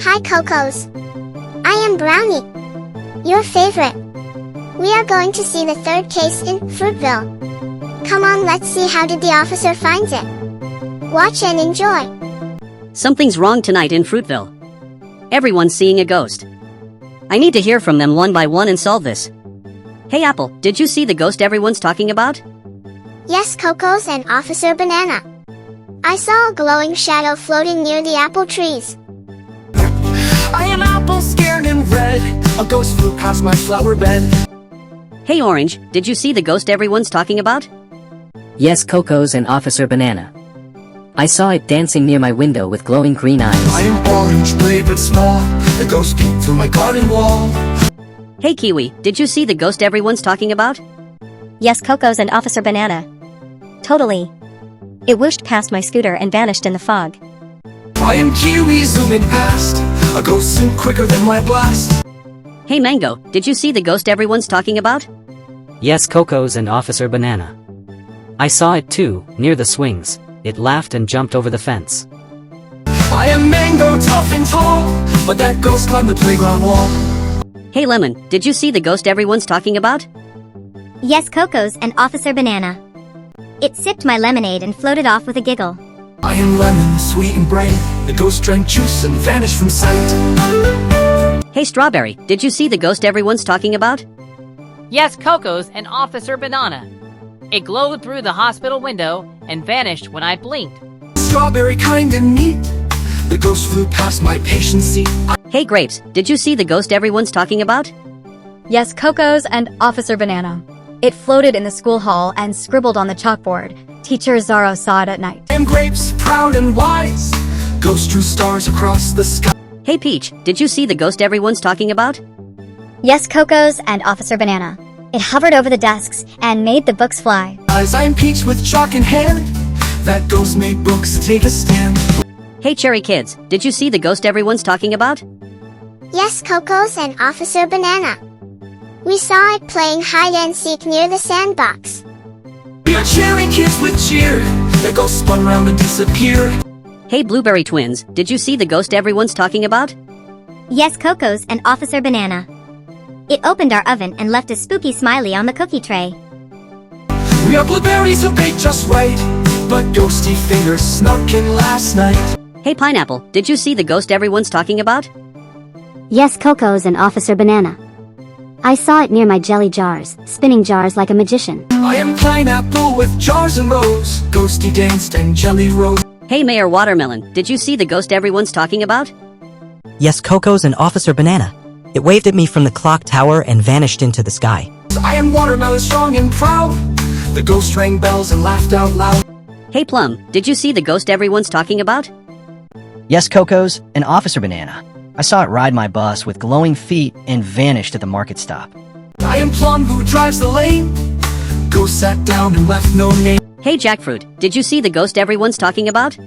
Hi Cocos. I am Brownie, your favorite. We are going to see the third case in Fruitville. Come on, let's see how did the officer finds it. Watch and enjoy. Something's wrong tonight in Fruitville. Everyone's seeing a ghost. I need to hear from them one by one and solve this. Hey Apple, did you see the ghost everyone's talking about? Yes, Cocos and Officer Banana. I saw a glowing shadow floating near the apple trees. I am apple scared and red. A ghost flew past my flower bed. Hey Orange, did you see the ghost everyone's talking about? Yes, Cocos and Officer Banana. I saw it dancing near my window with glowing green eyes. I am orange, brave but small. The ghost peeked through my garden wall. Hey Kiwi, did you see the ghost everyone's talking about? Yes, Cocos and Officer Banana. Totally. It whooshed past my scooter and vanished in the fog. I am Kiwi zooming past. A ghost zoomed quicker than my blast. Hey Mango, did you see the ghost everyone's talking about? Yes, Cocos and Officer Banana. I saw it too, near the swings. It laughed and jumped over the fence. I am Mango, tough and tall, but that ghost climbed the playground wall. Hey Lemon, did you see the ghost everyone's talking about? Yes, Cocos and Officer Banana. It sipped my lemonade and floated off with a giggle. I am lemon, sweet and bright. The ghost drank juice and vanished from sight. Hey Strawberry, did you see the ghost everyone's talking about? Yes, Cocos and Officer Banana. It glowed through the hospital window and vanished when I blinked. Strawberry kind and neat. The ghost flew past my patient seat. Hey Grapes, did you see the ghost everyone's talking about? Yes, Cocos and Officer Banana. It floated in the school hall and scribbled on the chalkboard. Teacher Zaro saw it at night. I am grapes, proud and wise. Ghost drew stars across the sky. Hey Peach, did you see the ghost everyone's talking about? Yes, Cocos and Officer Banana. It hovered over the desks and made the books fly. As I am Peach with chalk in hand, that ghost made books take a stand. Hey Cherry Kids, did you see the ghost everyone's talking about? Yes, Cocos and Officer Banana. We saw it playing hide and seek near the sandbox. We are cherry kids with cheer. The ghost spun round and disappeared. Hey Blueberry Twins, did you see the ghost everyone's talking about? Yes, Cocos and Officer Banana. It opened our oven and left a spooky smiley on the cookie tray. We are blueberries who baked just right, but ghosty fingers snuck in last night. Hey Pineapple, did you see the ghost everyone's talking about? Yes, Cocos and Officer Banana. I saw it near my jelly jars, spinning jars like a magician. I am pineapple with jars and rows. Ghosty danced and jelly rose. Hey Mayor Watermelon, did you see the ghost everyone's talking about? Yes, Cocos and Officer Banana. It waved at me from the clock tower and vanished into the sky. I am watermelon strong and proud. The ghost rang bells and laughed out loud. Hey Plum, did you see the ghost everyone's talking about? Yes, Cocos and Officer Banana. I saw it ride my bus with glowing feet and vanished at the market stop. I am Plum who drives the lane. Ghost sat down and left no name. Hey Jackfruit, did you see the ghost everyone's talking about?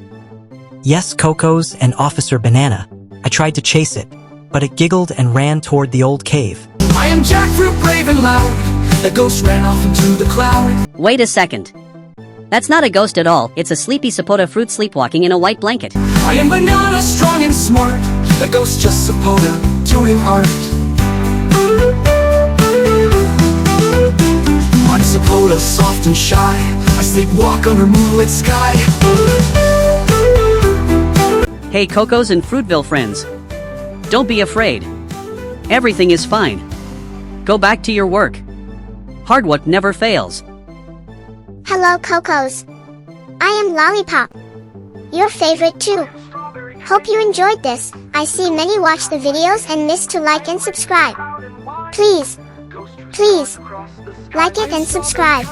Yes, Cocos and Officer Banana. I tried to chase it, but it giggled and ran toward the old cave. I am Jackfruit, brave and loud. The ghost ran off into the cloud. Wait a second. That's not a ghost at all, it's a sleepy sapota fruit sleepwalking in a white blanket. I am banana, strong and smart. The ghost just sapota, doing art. I'm sapota, soft and shy. I sleepwalk under moonlit sky. Hey Cocos and Fruitville friends. Don't be afraid. Everything is fine. Go back to your work. Hard work never fails. Hello Cocos. I am Lollipop, your favorite too. Hope you enjoyed this. I see many watch the videos and miss to like and subscribe. Please like it and subscribe.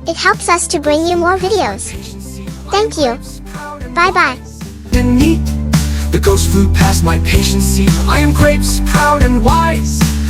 It helps us to bring you more videos. Thank you. Bye bye. The ghost flew past my patient seat. I am grapes, proud and wise.